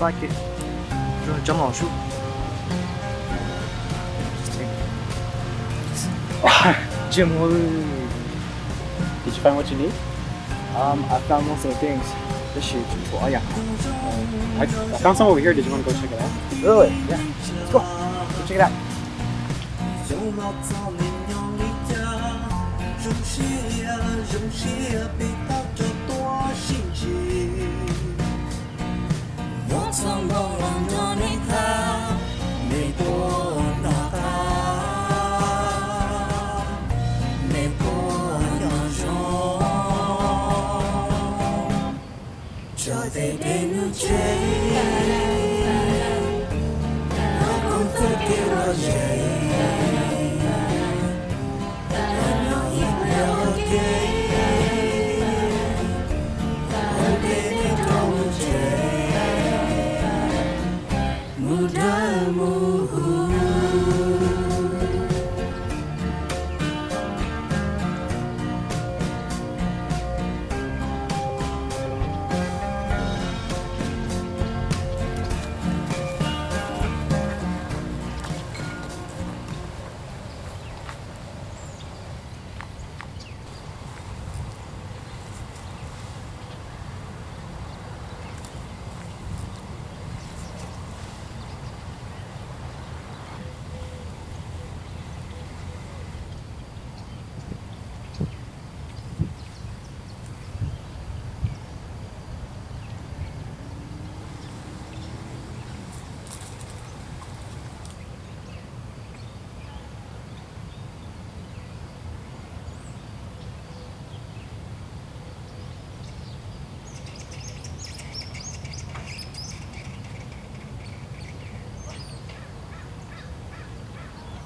like it. John Law shoot. Jim, Did you find what you need? I found most of the things. This shit is for yeah. I found some over here. Did you want to go check it out? Really? Yeah. Let's go. Go check it out. Cho về đến nước cháy, nó không thể kêu lo nhảy, nó ít leo cây, không thể nên trong cháy, muda muhu.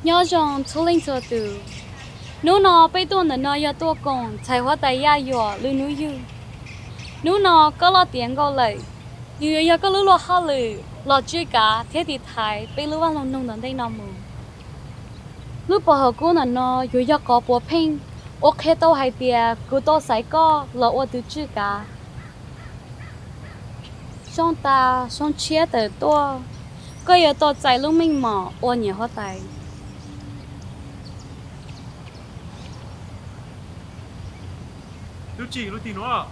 nhớ rằng thu linh cho từ nếu nó bây tôi nó ya tôi còn chạy hóa tay ya yo lưu núi yêu nếu nó có lo tiền có lợi như ya có lưu lo hà lử lo chơi cả thế thì thái bây lưu vào lòng nông đến đây nó mù lúc bỏ học cô nó yo ya có bộ pin ok tôi hay tiền cô tôi sai có lo ở từ chơi cả xong ta xong chia từ tôi có giờ tôi chạy lúc mình mỏ ở nhà hóa tay Lưu chỉ, lưu tí nữa.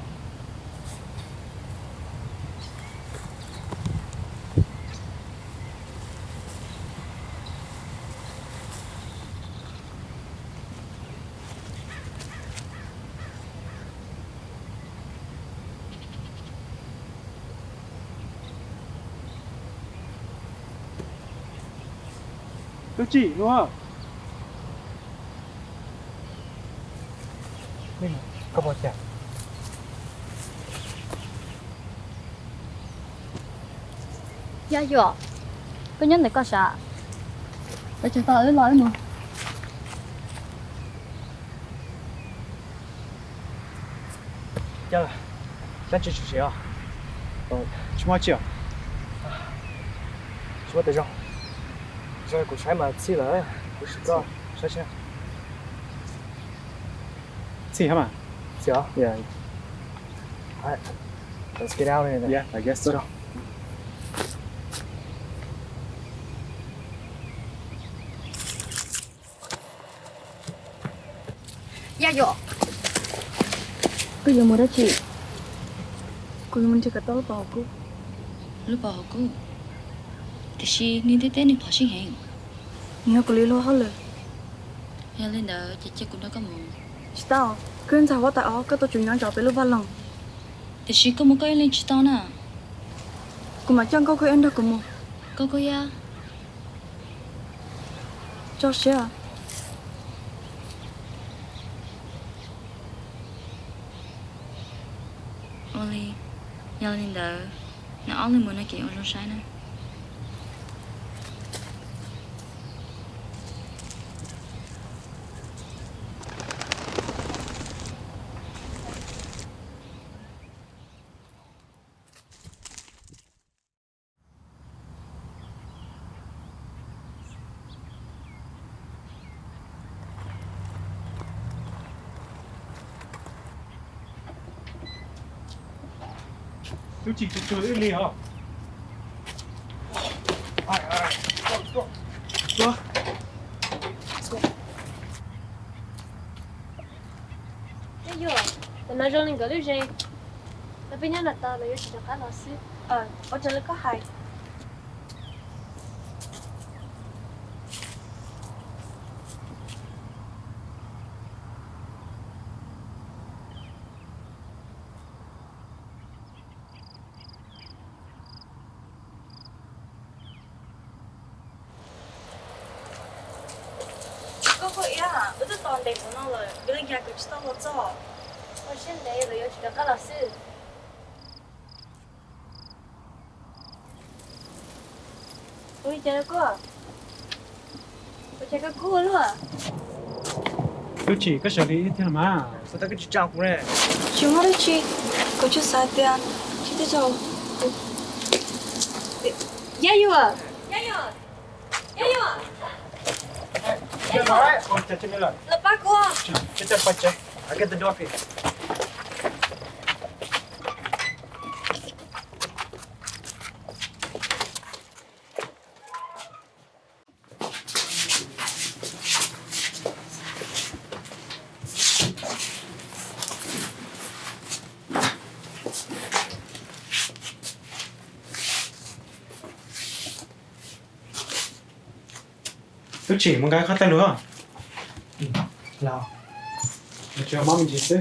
Lưu chỉ nữa. Mình có một chả. dạ dọ có nhân để có sợ để cho tao lấy lỗi mà Dạ,咱去学校。去买酒。说得着。这股水嘛起来，不是个，啥钱？See, come on. Dạ. Yeah. Alright. Let's get out of here then. Yeah, I guess so. dạ dọ cái gì mà đó chị cô mình chỉ có tao bảo cô lúc bỏ cô thì chị nên thế nên phải xin hẹn nhớ cô lý lo hết rồi hay lên đó chị cũng đã có một tao cứ anh chào tại ó cái tôi chuyển nhắn cho bé lúc vào lòng thì chị có một cái lên chị tao nè cô mà chẳng có cái anh đâu cô mà có ya cho xe à only nhau lên đó nó only muốn nói chuyện ở trong sai nè Lưu chỉ chơi chơi đi hả? 哎呦，在那种那个旅程，那边人到了有几个老师，我这里个海。哥呀，我都当地不弄了，有人家给知道我早。我现在有几个老师。我以前过，我这个过了。对不起，个小李听了吗？说他个去江湖嘞，熊猫的去，过去啥的啊？去的走。加油啊！加油！加油！这来，我这边来，老八哥，这快点，I get the door key。对不起，我们该看带路啊。老，我叫妈咪几岁？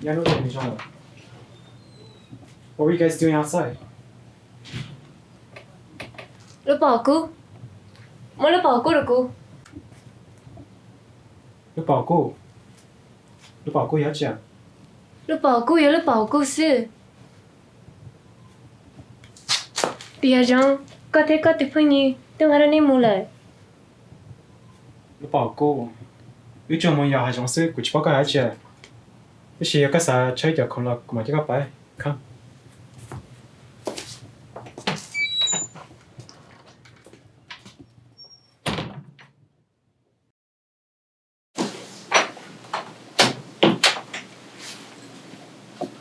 两路在你上了。What were you guys doing outside? 你保护，我来保护了姑。你保护要讲。你保护有你保护是。第二张，có thể có tiếp nhị, đừng hay nên mua lại. 你保护，有种么要还种事，估计报告还讲。这些个啥车就空了，干嘛这个白看。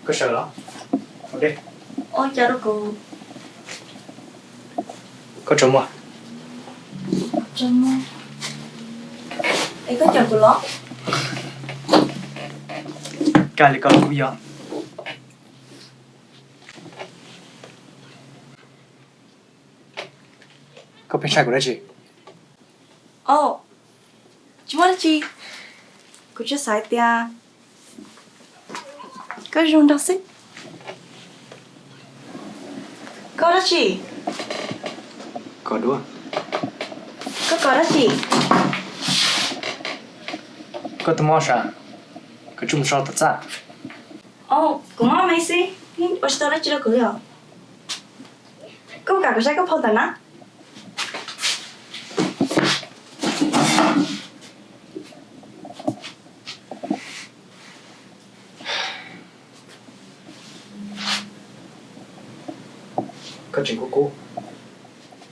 个谁了？OK，我叫了哥，个周末，怎么？你个叫不了？干了个不一样。个平时过来去，哦，怎么了去？过去啥的啊？个用到谁？搞了去？搞多，个搞了去？个他妈啥？个这么少的咋？哦，公妈没事，我是到了去了个了。个搞个啥个跑的呢？个真哥哥，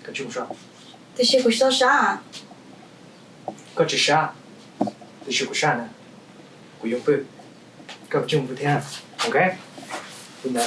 个这么少，这些个说啥？个只啥？这是个啥呢？个用不，个这么不听，OK？不能。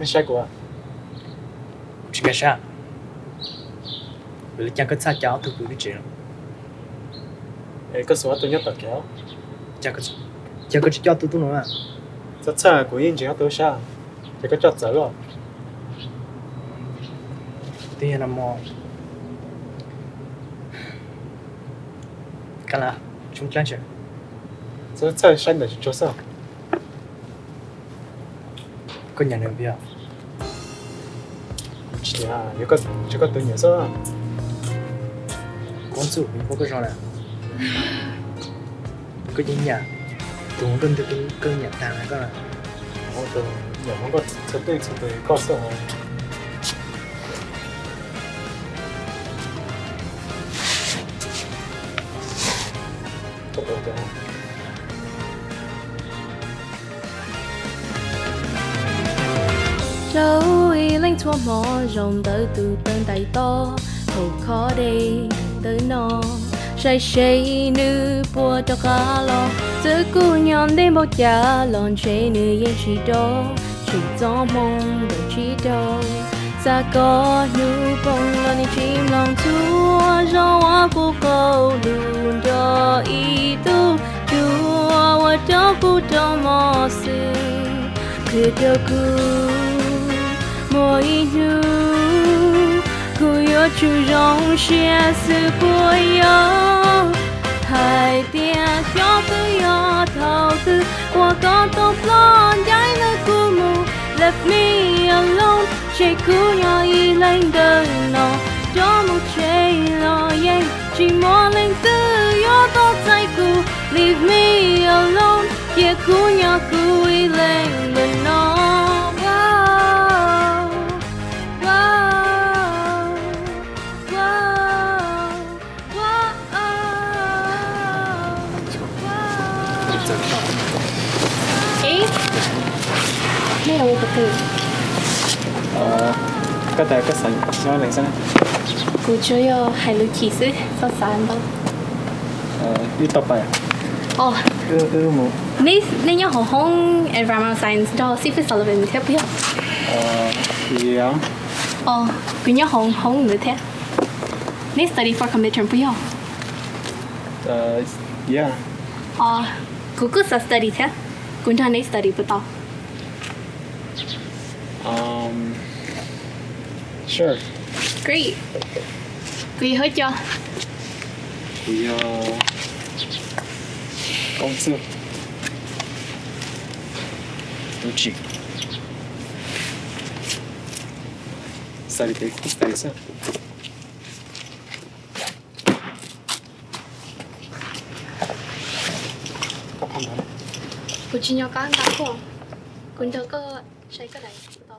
cái sai của chỉ cái sao vì chẳng có sao cháu thực cái chuyện cái số tôi nhớ tờ kéo chẳng có cho tôi nữa rất xa của yên chỉ có tôi sao chỉ có chọt giờ rồi thì là mò cái là chúng ta chưa rất xa sai là chỗ sao có nhà nào biết chỉ là chỉ có tôi nhớ sao con số mình có cái gì này có những nhà tôi không tin cái nhà thằng này có là 어, 또 영어가 저도 저도 껐어. 또 뭐죠? Dẫu y lên thua mò rồng tới từ tên tay to hồ khó đi tới nó say say nữ bùa cho cá lo giữa cô nhon đêm bao cha lon chơi nữ yên chỉ đó chỉ gió mong được chỉ đâu xa có nữ bông lo ni chim lòng chúa gió hoa cô câu luôn cho ý tu chúa hoa cho cô cho mò sư cứ cho cô mỗi nu cô yêu chú rong xe sự của yêu hai tia cho tự yêu thâu tư qua con tóc lon trái nơi cô mù left me alone chạy cô nhỏ y lên đời nó cho một chạy lo yên chỉ muốn lên tư yêu tốt tay cô leave me alone yeah cô nhỏ cô y lên đời nóไม่เอาไปคือ cái tay cái sành nó lên xem. กูช่วยให้ลูกขี่ซื้อสดสารบ้าง đi tập bài. อ๋อ mù. นี่ยังของห้อง environmental science ดอซิฟิสลาเวนเทียบเพี้ย thì á. อ๋อกูยังห้องหรือเทียนี่ study for computer เพี้ย yeah. อ๋อกูก็จะ study เทียกูจะใน study ไปต่อ Sure. great กูยังเฮ้ยจ้ะ thì công sư. đúng chỉ Study cái study sao? กูชินยอการตาก่อนกูเจอก็ใช้ก็ได้ต่อ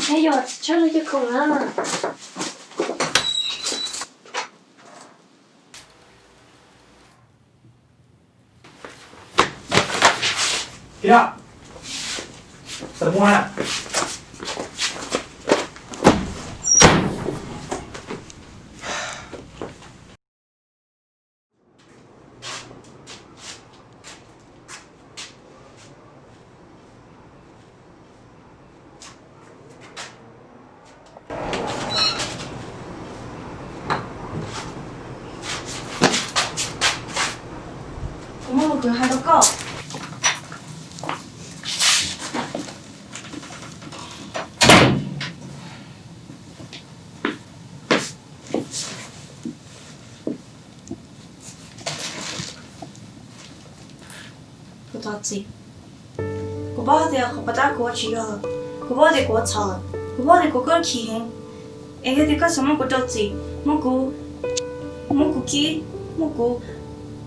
哎呦，这了一口了。 Kira semua 엄마가 그 하다가不着急，我爸的我不大过去了，我爸的过吵了，我爸的过个气hen，哎个的个什么不着急，莫顾去，莫顾，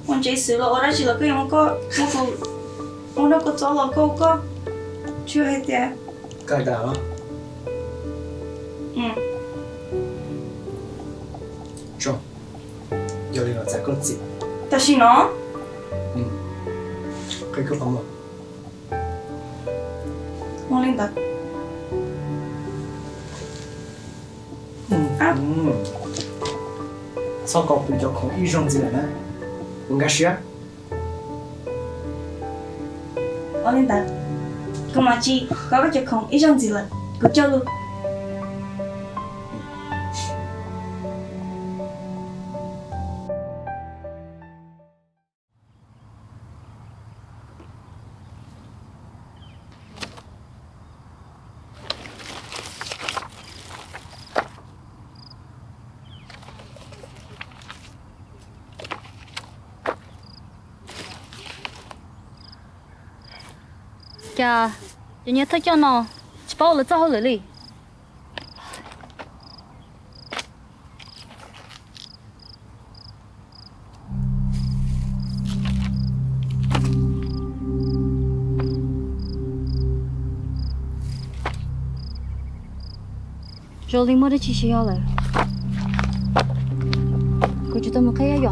我这死了，我那是了个用个，莫顾，我那个走了个，就还的， cái đó 嗯， 中有一个在个子 但是呢， cái phòng mà 我领导， sao cậu tự cho không ý rong gì là nè uống cái gì á ở lên tận cô mà chị có cái chuyện không ý trong gì lần cứ cho luôn Chà, giờ nhớ thấy cho nó, chỉ bảo là sao rồi đi. Rồi đi mua được chi xíu rồi. Cô chú tâm một cái gì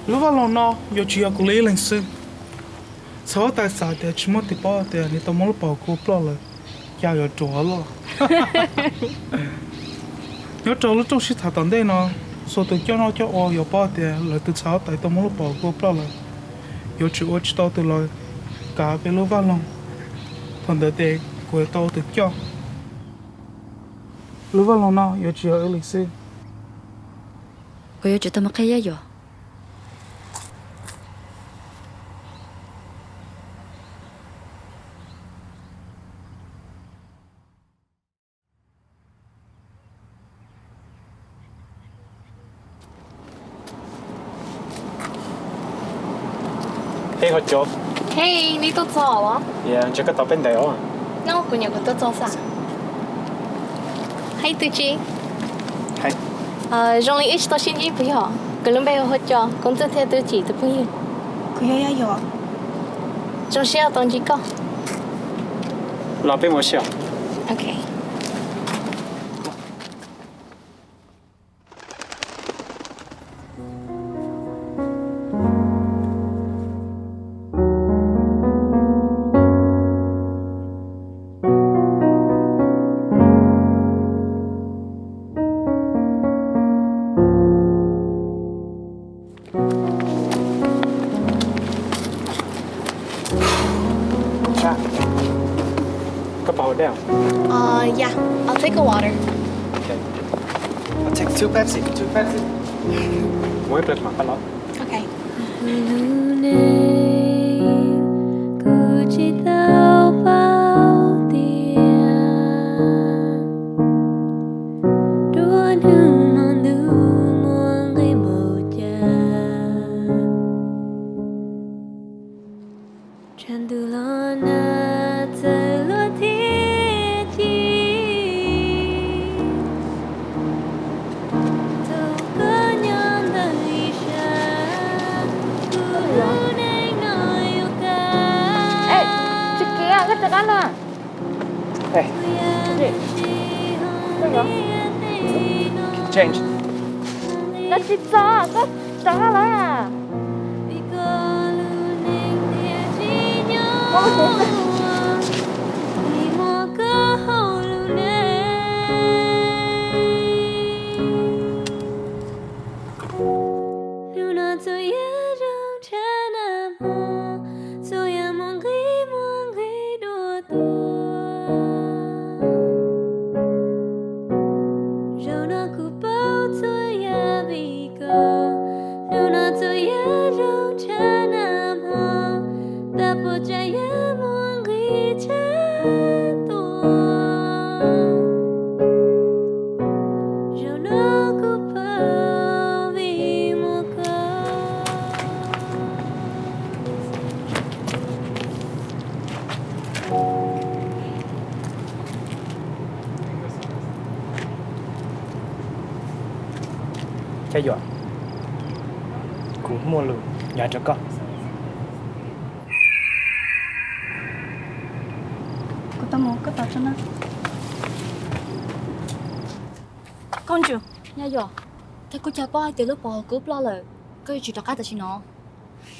lúc vào lòng nó giờ chỉ có lấy lên sư sau tại sao thì chỉ muốn thì bỏ thì người ta muốn bỏ cô bỏ rồi giờ giờ trốn rồi nhớ trốn lúc trong sĩ thảo tận đây nó sau từ cho nó cho ô giờ bỏ thì lại từ sau tại ta muốn bỏ cô bỏ rồi giờ chỉ ô chỉ tao từ rồi cả bên lúc vào lòng phần đợt đấy của tao từ cho lúc vào lòng nó giờ chỉ ở lịch sử cô chú tâm một cái gì Hey, hot job. Hey, 你都做啊？ Yeah, check out bên đây à. 那我姑娘都做啥？Hey, tụi chị. Hey. Trong lịch ít tao xin gì bây giờ? Cái lần bây giờ hot cho, công ty theo tụi chị tụi bây. cô yêu yêu yêu Trong xe tao chỉ có. Làm bên một xíu. Okay. Down. Yeah, I'll take a water. Okay. I'll take 2 Pepsi. 2 Pepsi. Mỗi plate mà lắm. Okay. change. Nó chỉ cho có là Chơi dọa. Cú mua lù, nhà cho con. Cô ta muốn cái tao cho nó. Con chủ. Nhà yo. Thế cô cha bao tiền lúc bỏ cướp lo rồi. Cái chuyện đó cái gì nó.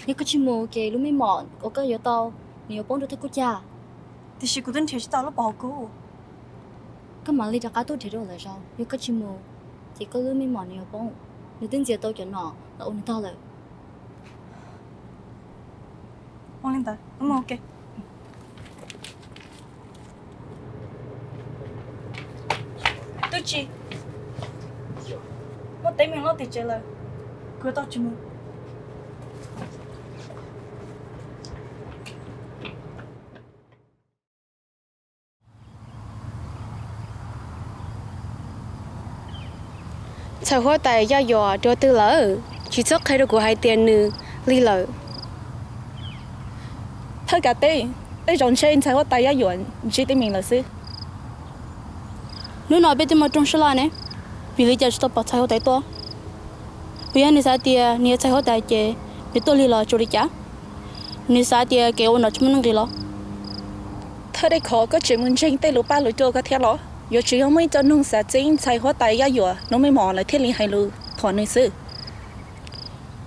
Nhưng cái chuyện mua cái lúc mới mòn, có cái yếu tao, nhiều bông được thế cô cha. Thì chỉ cô tin thiệt tao lúc bỏ cô. Cái mà lấy cho cái tôi thì rồi là sao? Nhưng cái chuyện mua thì có lúc mới mòn nhiều bông. Nếu tin gì tôi cho nó là ổn tao rồi. Ông lên tới, ông ok. Tôi chỉ. Một tí mình lo thì chơi lời. Cứ tao chỉ mua. Chào hoa tại gia dọa cho tư lỡ chỉ sức hay được của hai tiền nữ ly lỡ tất cả đây đây dòng trên chào hoa tại gia dọa chỉ tên mình là sư nếu nói biết mà trong số là nè vì lý do cho bảo chào hoa tại to vì anh sao tia nia chào hoa tại chế biết tôi ly lỡ cho đi chả nia sao tia kêu nó chúng mình lo thôi đây khó có chuyện mình trên tay lũ ba lũ cho cái theo đó giờ chỉ không mấy cho nông sản chính chào hoa tại gia dọa nó mới mò lại thiết lý hay lũ thọ nơi sư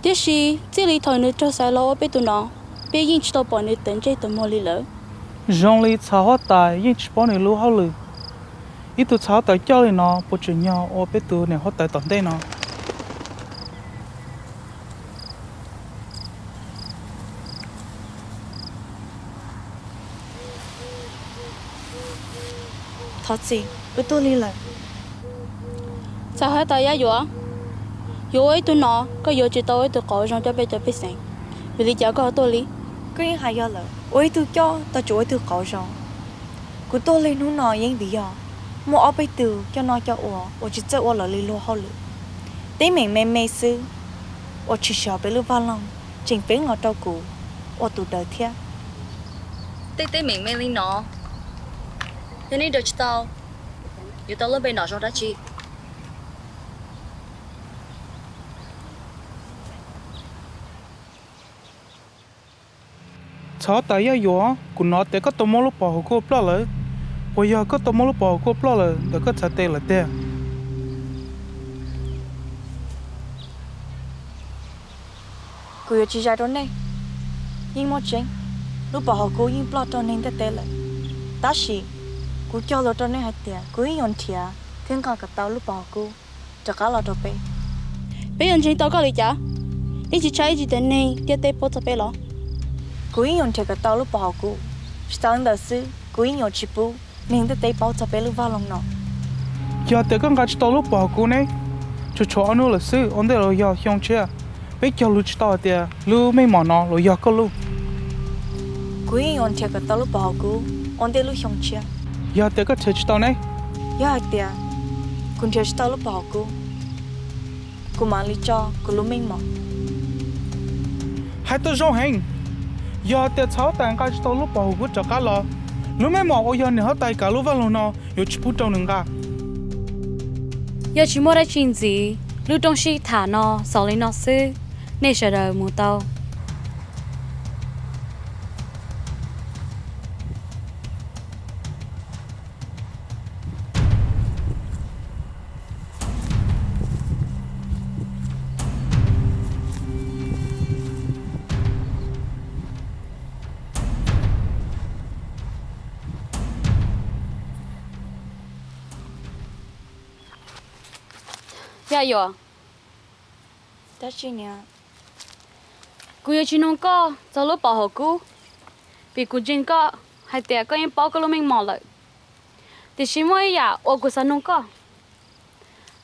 tiếc gì chỉ lý thôi nữa cho sai lo biết tụi nó biết những chuyện bỏ nữa tận chơi tụi mò ly lỡ Dòng lý chào hóa tài nhưng chỉ bỏ này lưu hao lử. Ít tụ chào tài cho lên nó, bộ chuyện nhau ô biết tụ này hóa tài tận đây nó. Thật gì, biết tôi ly lời. sao hết tại gia dọa dù ấy tụi nó có dù chỉ tôi tụi cậu trong cho biết sáng vì lý do có tôi lý Cứ yên hay lời. Ôi tôi cho, tao chủ ôi tôi cậu rồi. Cứ tôi lên nó nói yên vì giờ. Một áo bây từ cho nó cho ổ chỉ chơi ổ là ly lô hao lử. Tí mình mê sư. Ổ chỉ sợ bị lưu vào lòng. Chính phế ngọt trâu cũ. Ổ tụ đời thiệt. Tê mình mê linh nó. Thế nên được tao. Dù tao lớp bên nó trong đó chị. Chào tài ya yo, cũng nói để có tôm molo bỏ cô plá lử. Bây giờ có tôm molo bỏ cô plá lử, để có chả tê là tê. Cứ chỉ ra đó này. Nhưng một chuyện. Lúc bỏ cô yên plot cho nên tê lại. Ta chỉ. Cứ cho lỡ cho nên hạt tiền. Cứ yên ổn thiệt. Thiên cả cả tao lúc bỏ cô. Chắc cả là đồ bê. bây giờ chính tao có lý chả đi chỉ trái gì tên này tiết tế bố tập bê lo Cứ yên ổn thiệt cả tao lúc bỏ cô. Sáng đợt sư. Cứ yên ổn chỉ bù. Nên tê bảo tập bê lúc vào lòng nó. Giờ để con gái tao lúc bỏ cô này. Cho anh là sư, anh đây là giờ hiong chia. Bây giờ lúc tao thì lúc mấy món nó, lúc giờ có lúc. Cứ yên ổn thiệt cả tao lúc bỏ cô. Anh đây lúc hiong chia. Giờ để có thể tao này. Giờ hạt tiền. Cũng thiệt tao lúc bỏ cô. Cô mang lý cho, cô lúc mình mỏ. Hai tao rong hành. Giờ để cháu tàn cái tao lúc bỏ cô cho cả là. Lúc mấy món ở giờ này hết tay cả lúc vào lòng nó, giờ chỉ bút trong nương cả. Giờ chỉ mua ra chuyện gì. Lúc trong khi thả nó, sau lấy nó sư. Nên sợ đời mua tao. theo rồi ta chỉ nhớ cô yêu chị nông co cho lúc bảo hộ cô vì cô chính co hay tiệt có những bao cái lúc mình mò lại thì chỉ mỗi giờ ô cô sao nông co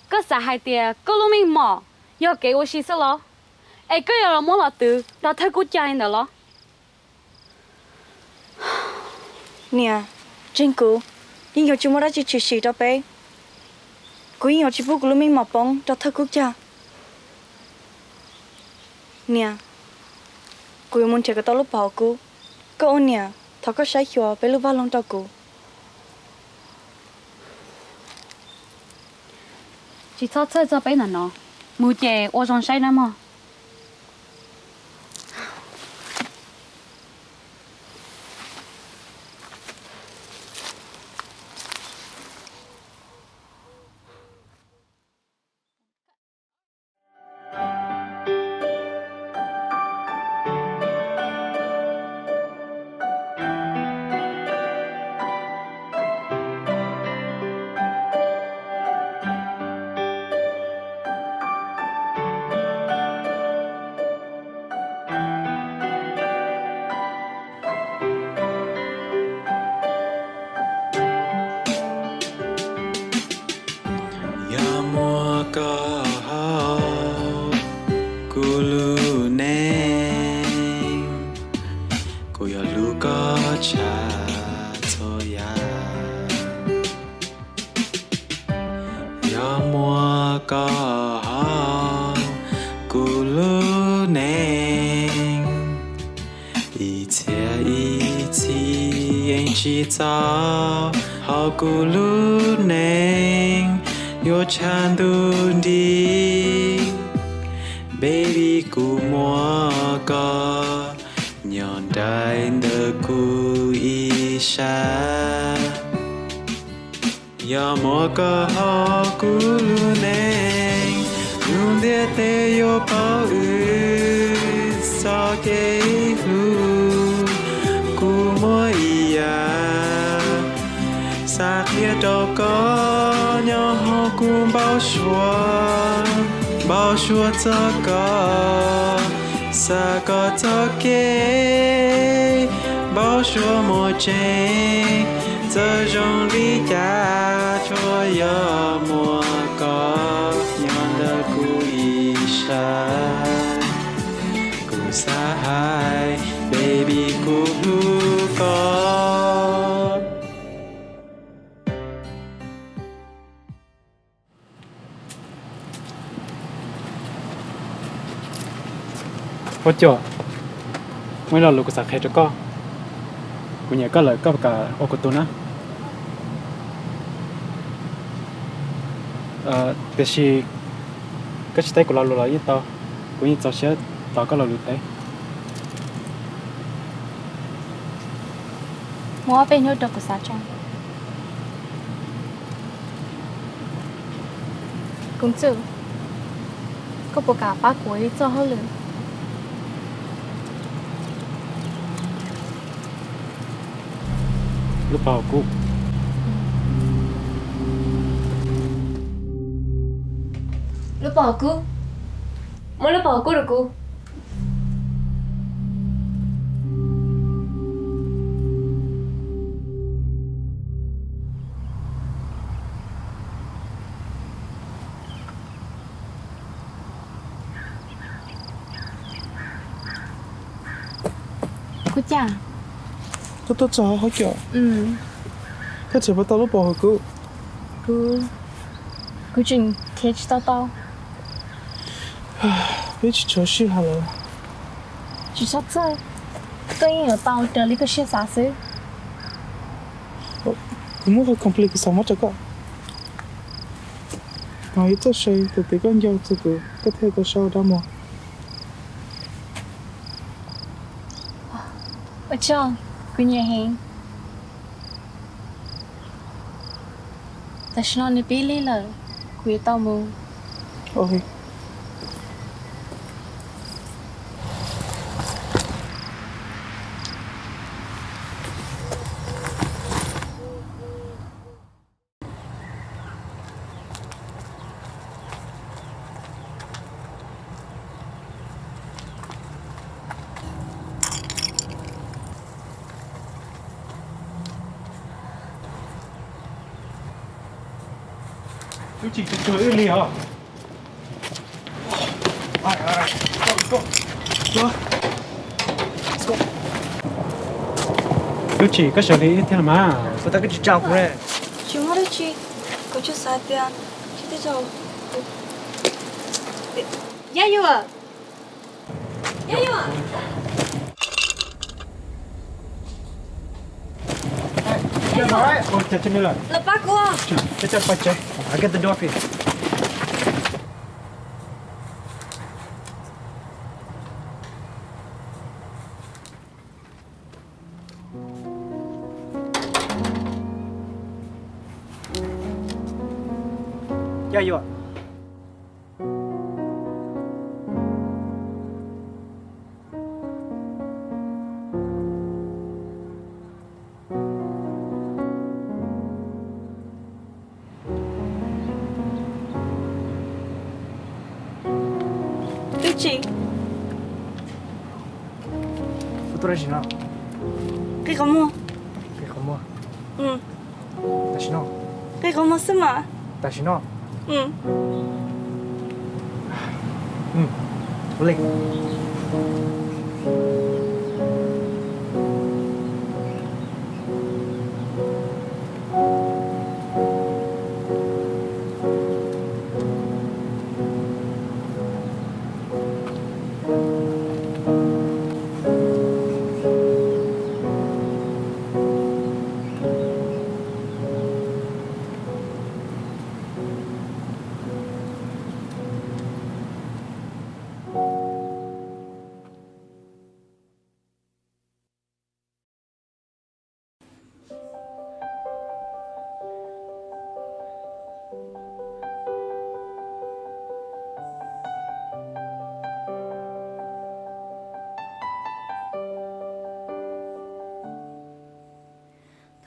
có sao hay tiệt có lúc mình mò giờ cái ô xí sao lo ai cái giờ muốn là từ đó thấy cô trai nữa lo nè chính cô nhưng giờ chúng ta đã chỉ xí đó bé cô giờ chỉ phụ lúc mình mà bông đó thấy cô cha nè cô muốn chơi cái tao lúc bảo cô ôn nè thằng có sai hiểu bé lúc vào lòng tao cô chỉ cho chơi cho bé nó mua chè ô trong say nữa mà chỉ cho họ cứ lúc nén yo chan du đi baby cứ mua có nhọn đại nợ cứ isha ya mua có họ cứ lúc nén luôn để te yo bao sao cái sa kia đâu có nhau họ cũng bao xua cho có sa có cho kê bao xua một chén giờ trong lý cha cho giờ mùa có nhon đỡ cú isha cú sa hai baby cú có có chỗ mới là lúc cái sạc hết cho con của nhà có lợi có cả ô tô tuna để khi cái tay củaเราlà ít to của nhà cháu sẽ to có là lụt đấy mua bên nhau được của sao chăng cũng chịu có bộ cả bác cuối cho hơn lửa lúc bảo cô lúc bảo cô mới lúc bảo cô được cô cô chả tôi cho họ kiểu cái chỉ bắt tao lúc bỏ cô chừng thế chỉ tao biết chỉ cho xí hà rồi chỉ sắp chơi tôi ở tao chờ lý cái xe xả xứ cũng muốn phải complete cái sao mất cho con mà ít cho xe từ từ con dâu từ từ có thể có sao đâu mà ở trong cứ nhà hàng ta nói này bí lý là quý tao mù ôi tôi chỉ chơi chơi đi hả ai go tôi chỉ có xử lý thế mà Tôi ta cái chào của em. Chúng nó chị có chút sai tiền chị tới rồi ya yêu à ôi chả chân nữa là bác cô à chả phải chơi I get the door fee. Yeah, you are. tôi chị Futura de não. cái có mua Que como? ừ Dashi no. cái có mua sao mà Dashi no. ừ Boleh.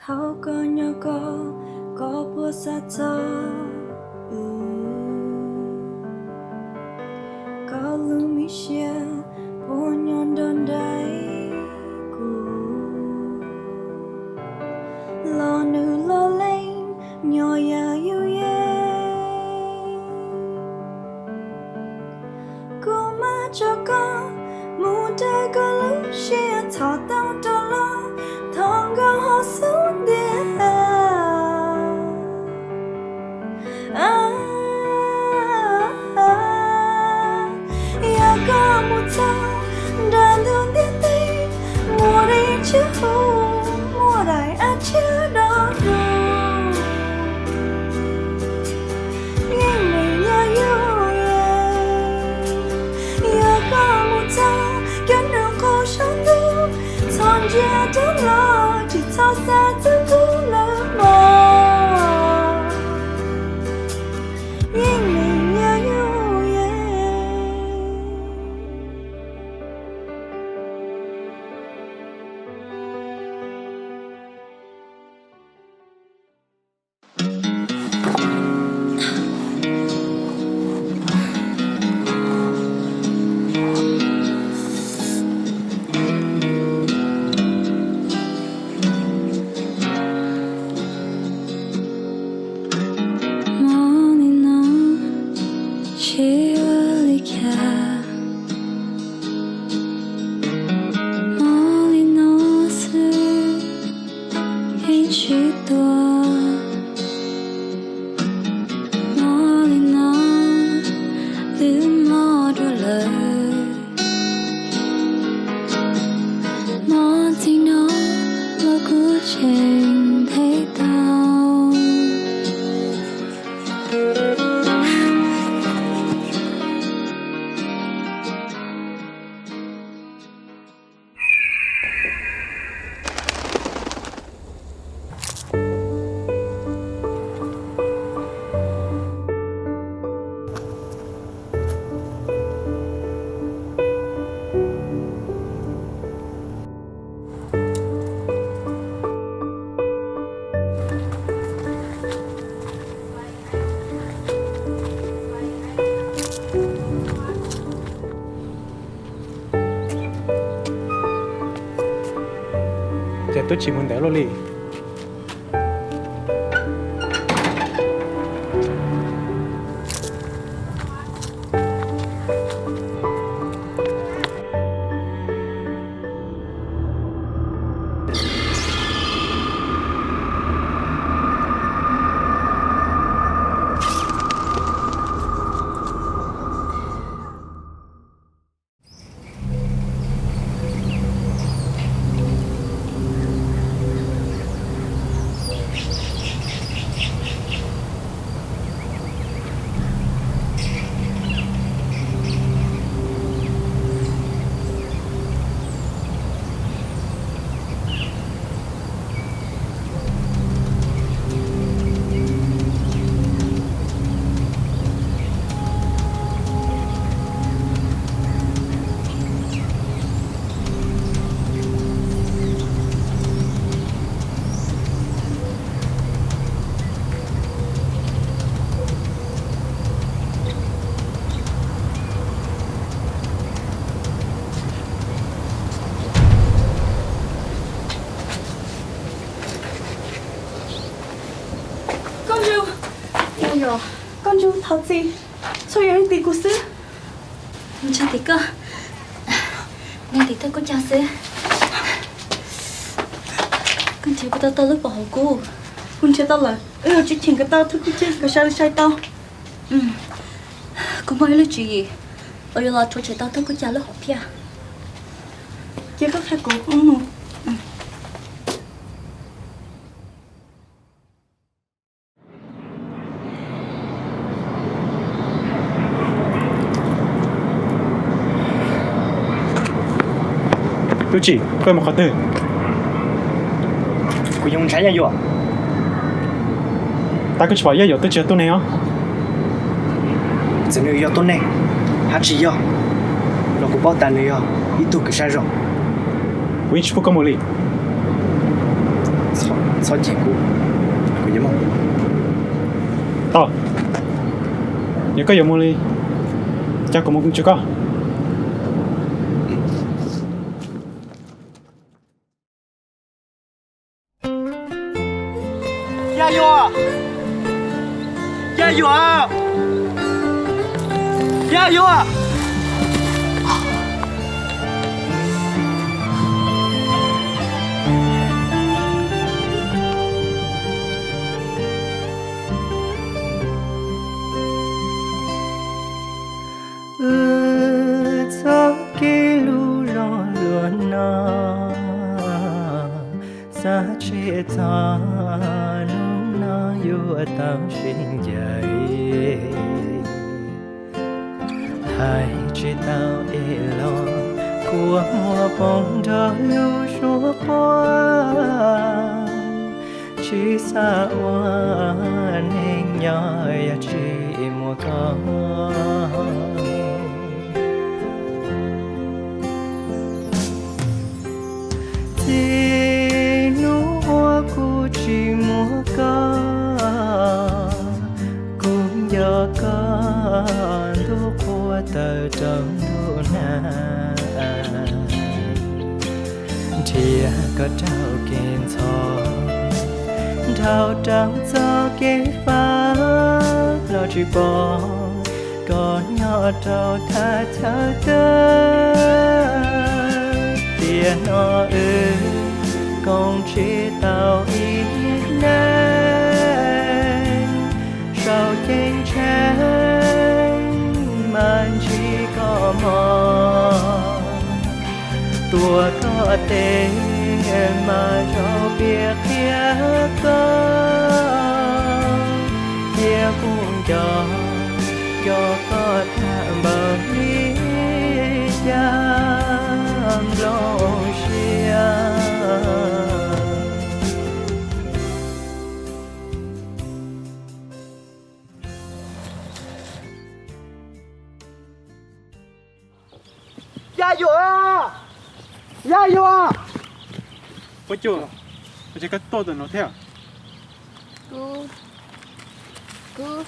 thao có nhỏ có bữa xa cho có lưu mi xe bố nhon đơn đáy lo nữ lo lên nhỏ ya yêu cô mà cho con mu tay có lúc xe thọ tao cho lo thong go ho xuống địa ya có một sao đàn thương tiếng tây mùa đây chưa mùa đại á chưa đó rồi nhưng mình nhớ yêu ya có một sao kiến đường cô sống tu thon chia đúng lo chỉ cho xa thứ cũ lỡ mơ nhưng mình nhớ yêu thì tôi chỉ muốn để lo li tháo gì sao vậy thì cô sư mình chơi tí cơ nên tí tôi có chào sư con chịu cái tao lúc bỏ cô con chơi tao là chỉ chỉnh cái tao thôi cái chơi cái sao sai tao có mấy lời gì ở giờ là thôi chơi tao tôi có chào lúc học pia chơi các thầy cô không nụ tôi chỉ quên một khó từ Cô dùng trái dừa. ta cứ bảo dừa tôi chưa tôi này á Giờ nếu dừa tốt này, hát chỉ dừa. Nó cũng bao tàn nữa, ít tu cái sai rồi. quý chú có một ly Sao chỉ cô nhớ không? to nếu có một ly chắc có một cũng chưa có Gia dừa, gia dừa, gia dừa. Cho cái lu lo luôn na sa che ta nu na yo tao sinh dậy hai chỉ tao e lo của mùa bóng đó lưu số qua chỉ xa hoa nên nhỏ chỉ mùa con chỉ mua cá cũng do con lúc qua tờ trong đô na thì có trao kiên thọ trao trắng cho cái phá lo chỉ bỏ còn nhỏ trao tha thở tơ tiền nó ơi con chỉ tao ý nên sao chênh chênh mà chỉ có mòn tua có tên mà cho biết kia cũng cho có thảm bờ lý giam lo xia Gia dừa, gia dừa. có chưa có chỉ có tôi từ nó theo cứ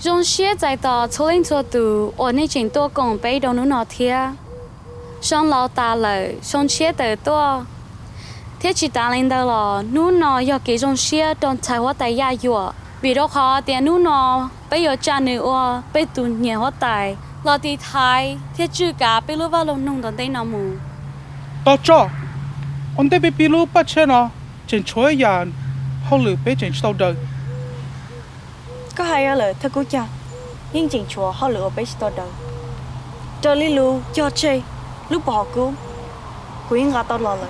trong xe tại tàu cho lên cho tù ở nơi chính tôi còn bay đâu nữa nọ thia xong lao ta lại xong xe tới tôi thế chỉ ta lên đâu là nút nọ giờ cái trong xe trong trái hoa tài ya dừa vì đó khó tiền nút nọ bây giờ cha nữa bây tụ nhà hoa tài là đi thái thế chứ cả bây lúc vào lòng nông đòn đây nào mù tao cho ông đây bị lu bắt chết nó trên chuối nhà hậu lửa bé trên tàu đời có hay là thưa cô cha nhưng chỉnh chùa họ lựa bé tao đời cho lý lu cho chơi lúc bỏ cô quyến ngã tao lo lại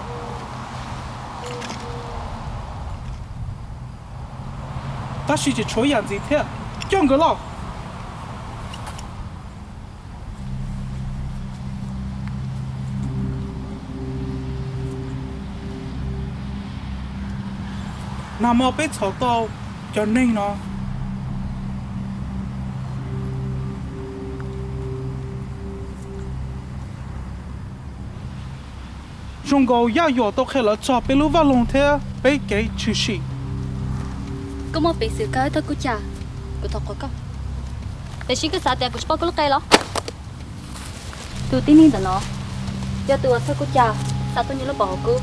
ta chỉ chuối nhà gì thế chọn cái lo nằm ở bên sau tao cho nên nó 中国也有都开了找贝鲁瓦龙天被给出息。có một bị sự cái thôi cô cha cô thật có để xin cái sao tiền của bao cô lúc cây lo tôi tin đi nó giờ tôi sao cô cha sao tôi như nó bỏ cô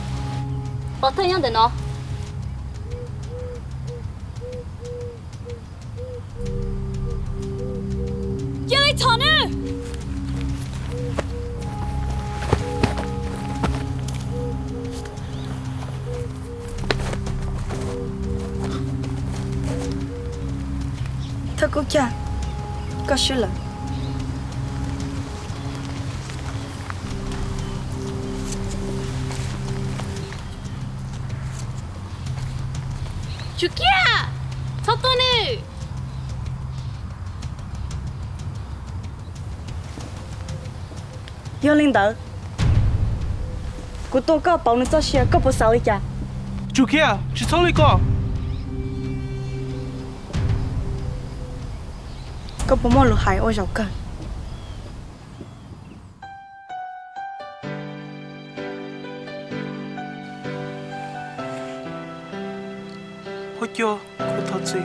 bỏ thôi nhau để nó chơi thằng nữa Thưa cô cha, có sự lỗi. chú kia sao tôi nữa Yo linh đạo. Cô tôi có bảo nó cho xe có bộ sao đi cha. Chú kia, chỉ thôi đi co. Có bộ món lụa hải ô dầu cơ. Hốt cho, cô thật gì?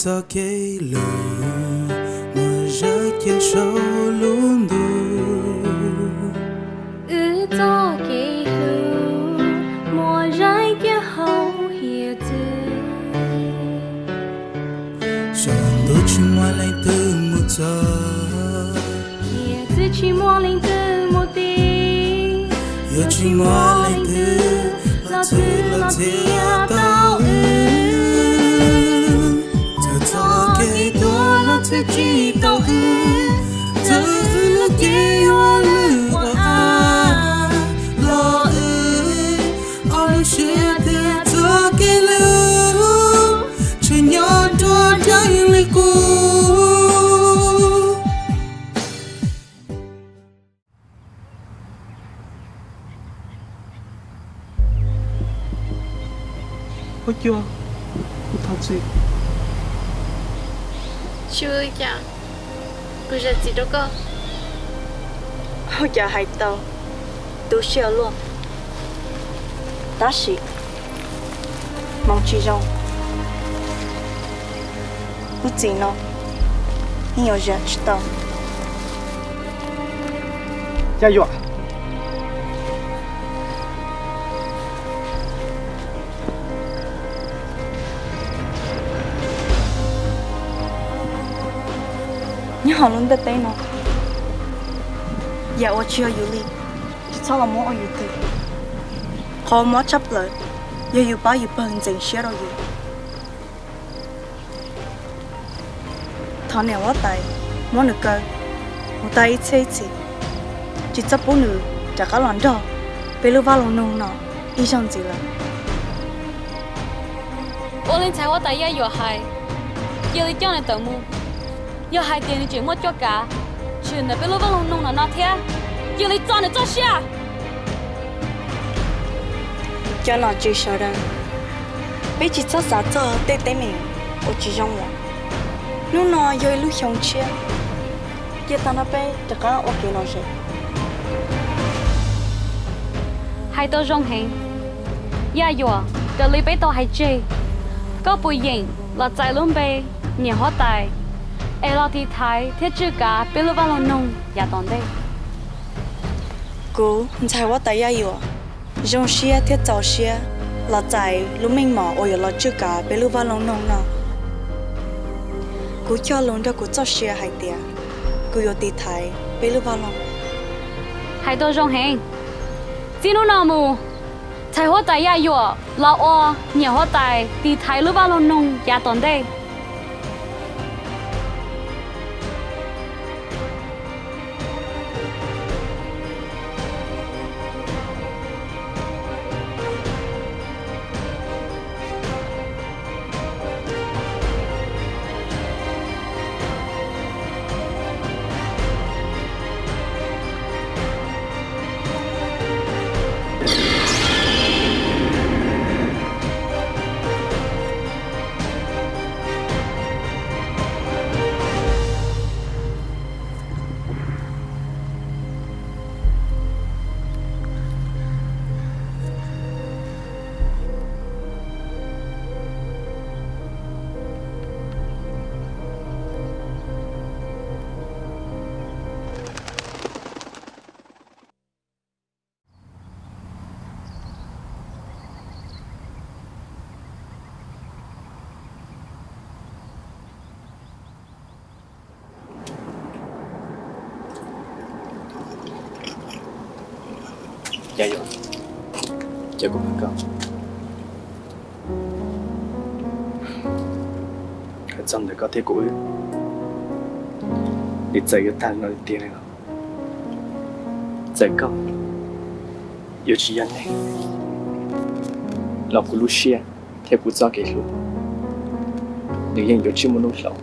Ta kể lời mà ra kia sâu luôn ta kể lời mà ra kia hậu hiệp Rồi tôi chỉ muốn lên từ một giờ hiệp chỉ muốn lên từ một tí Yo chỉ muốn lên từ là thứ tao Hãy subscribe cho kênh Ghiền Mì Gõ để không bỏ lỡ những video hấp Hốt cho, cô thật gì? chưa cha cô ra gì đó cơ Hốt cha hải tàu. Tôi xe luôn. Đã xị. Mong chỉ rong. Bút gì nó. Nhiều giờ chỉ tàu. 加油！ Nhưng họ luôn biết nó. Dạ tôi chưa yêu lý. Chỉ sao là muốn ở yêu tư. Họ muốn chấp lời. Giờ yêu ba yêu bằng dành xe đâu yêu. Thằng này quá tay. Muốn được cơ. Một tay ít xe chỉ. Chỉ chấp bố nữ. Chả có loạn đó. Bây lúc vào lòng nông nó. Ý xong gì là. ô lên chạy quá tay ya yo hai giờ đi cho này tự mua giờ hai tiền chỉ mua cho cả chuyện này bây lúc vào lòng nông nó thế giờ đi cho này cho xe Cho nó chỉ sợ rằng. Bây chỉ cho xã cho tê tê mình. Ôi chỉ rong hòa. Nếu nó yêu lúc xong chia. Giờ ta nó bây chả có ok nó rồi. hai tao rong hẹn ya yo cái lý bé tao hay chơi có bùi nhìn là chạy luôn bê nhà hóa tài em lo thì thái thiết chữ cả bây lúc vào lòng nông ya tòn đây Cô chạy quá tay yêu. Rong xe thiết cháu xe. Là chạy lúc mình mỏ ôi là chưa cả bây lúc vào lòng nông nào. Cô cho lòng cho cô cháu xe hay tìa. Cô yêu tì thái bây lúc vào lòng. hai tao rong hẹn xin nó nào mù chạy hóa tài ya yo là o nhà hóa tài thì thái lúc vào lòng nông ya tòn đây dạ rồi chào cô bạn con cái trong này có thể của đi chạy cái thằng nó tiền này chạy con yêu chỉ anh này lọc của Lucia theo của cho cái lúc nếu như yêu chỉ muốn nấu lẩu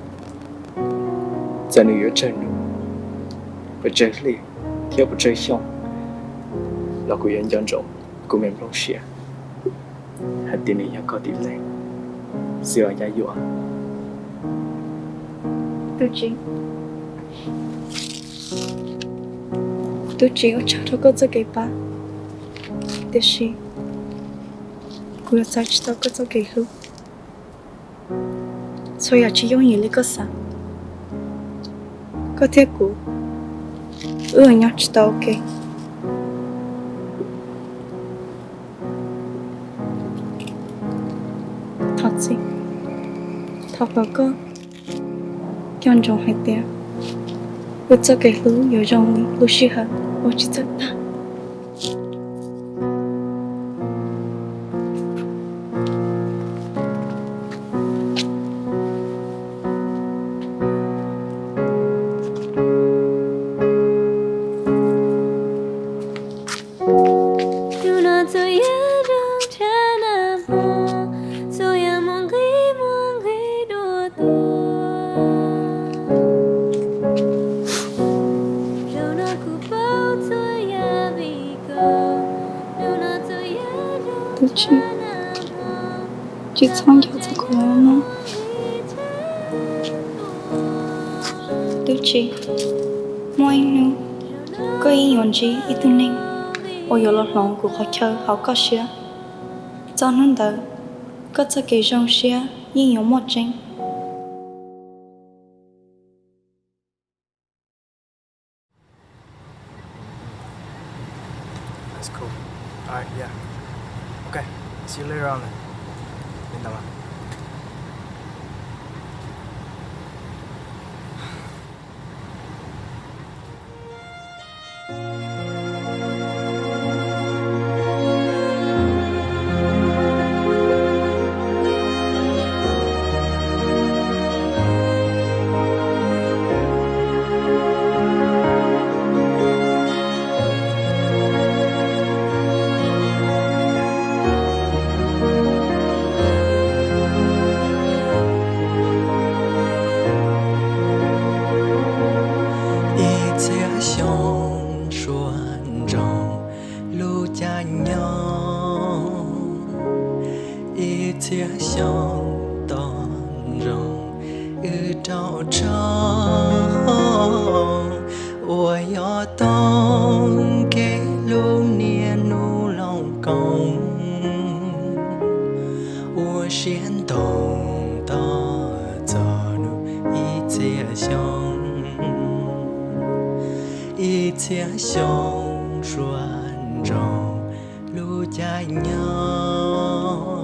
giờ nếu yêu chơi nữa phải chơi liền theo phải chơi xong là của yên dân rộng của mình Lucia hạt tiền này có tỷ lệ xưa giá dọa tôi chỉ có chờ thôi có cho cái ba để gì cô sẽ chỉ tao có cho cái lúc所以只用一个啥có thể cô nhau chỉ tao ok thật gì thật là có chọn trong hai tiếng tôi cho cái lú nhiều trong lú xí hả tôi chỉ cho ta tôi chỉ chọn cho tôi có nó tôi chỉ mỗi nu có ý nhận gì ít tu ninh ôi giờ lọt lòng của họ chơi họ có xía cho nên đó có cho cái dòng xía nhưng nhiều một chính That's cool. Alright, yeah. Okay, see you later on then. Yên tâm ạ. chia sâu tòn rồng ư trao trao ủa gió tông kế luôn nia nu lòng công ủa xiên tông ta cho nu y chia sông xuân rồng lu cha nhau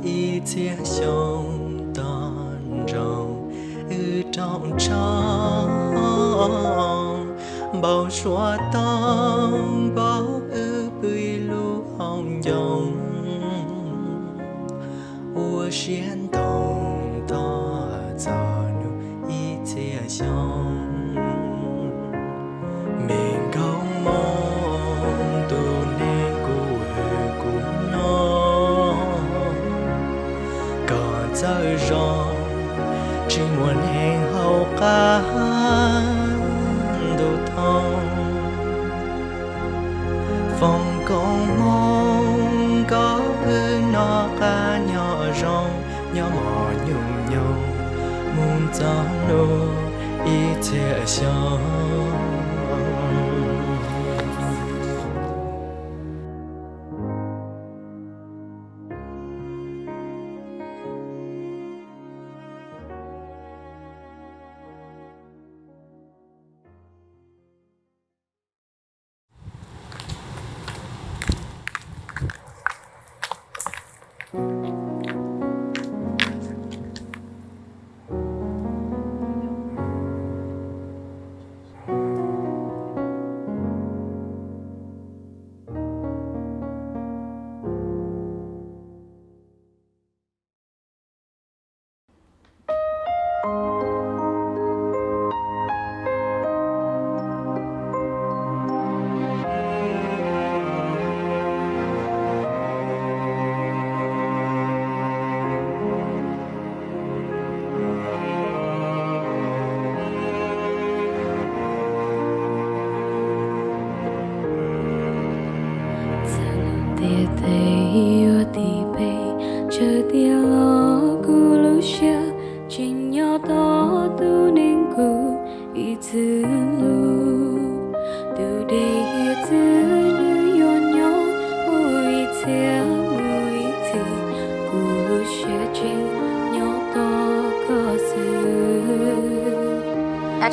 y chia sông tòn rồng ư trong trong bao xóa tông bao ư bươi lu hồng dòng ua xiên tông ta cho nu y chia sông mình không mong tu nên cụ hề cụ nó còn giờ rong chỉ muốn hẹn hậu cả đồ thông phòng công mong có ư nó cả nhỏ rong nhỏ mò nhung nhung muốn cho nó y chia sông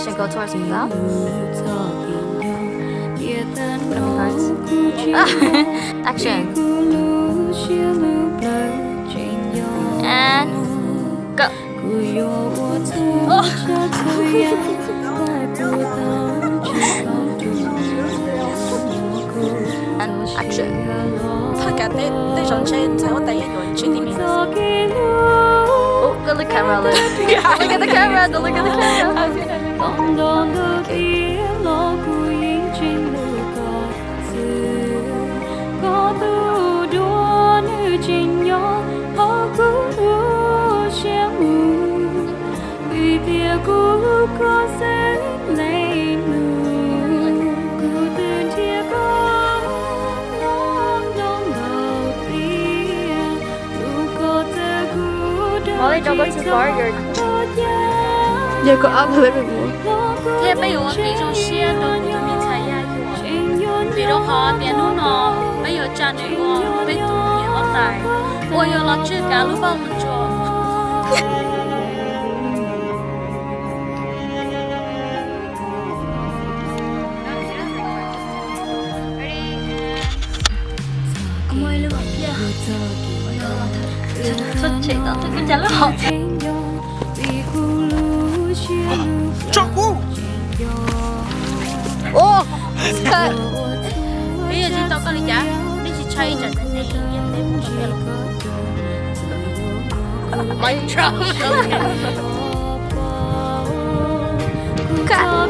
should go towards himself. Action. And go. And action. Tất cả tới rộn trên sẽ có tay ở rồi chứ tìm mình. Oh, go look camera, look. Look at the camera, don't look at the camera. Okay. Molly, don't go too far. Giờ có up a little bit more. Thế bây giờ tí trong xe đâu tụi mình thấy ya rồi. Vì đâu họ tiền nó bây giờ trả này ngon, bây tụi mình ở tại. Ôi giờ là chưa cả lúc bao mình cho. xuất chị đó tôi cứ chả lúc học ô bây giờ chị tao có đi chả đi chị chơi chả cái này nhận lấy một cái lồng like drum cut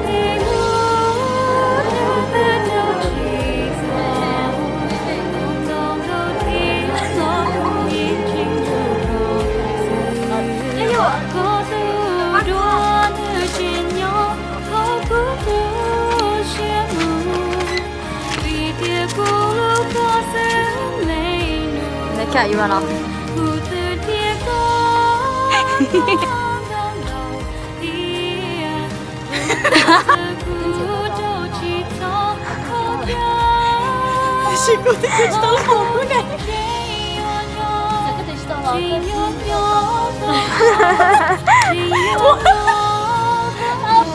Cat, you run off. Chị có thích digital home nữa này.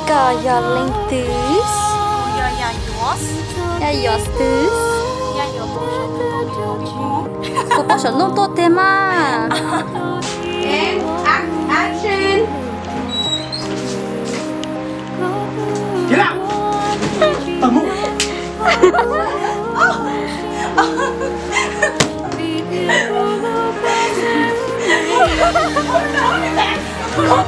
Có your link this. Yeah, yours this. Cô có sợ luôn tốt thế mà. And action. Get out. Oh,